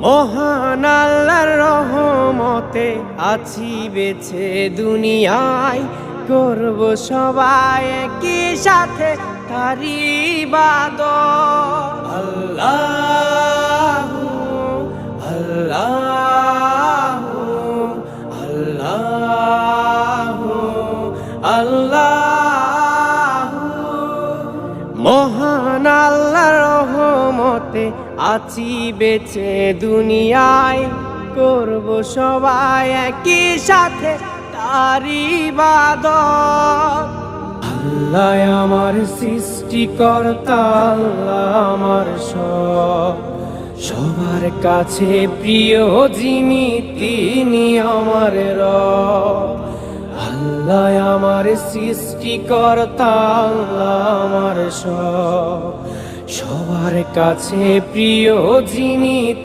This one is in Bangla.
মহান আল্লাহর রহমতে আছি বেঁচে দুনিয়ায়, করব সবাই একই সাথে তারি ইবাদত। আল্লাহু আল্লাহু আল্লাহু আল্লাহু। মহান আল্লাহর রহমতে আছি বেঁচে দুনিয়ায়, করব সবাই একই সাথে তারি ইবাদত। আল্লাহ আমার সৃষ্টিকর্তা, আল্লাহ আমার সবার কাছে প্রিয় যিনি, তিনি আমার রব। আল্লাহ আমার সৃষ্টিকর্তা, আল্লাহ আমার সবার কাছে প্রিয় যিনি।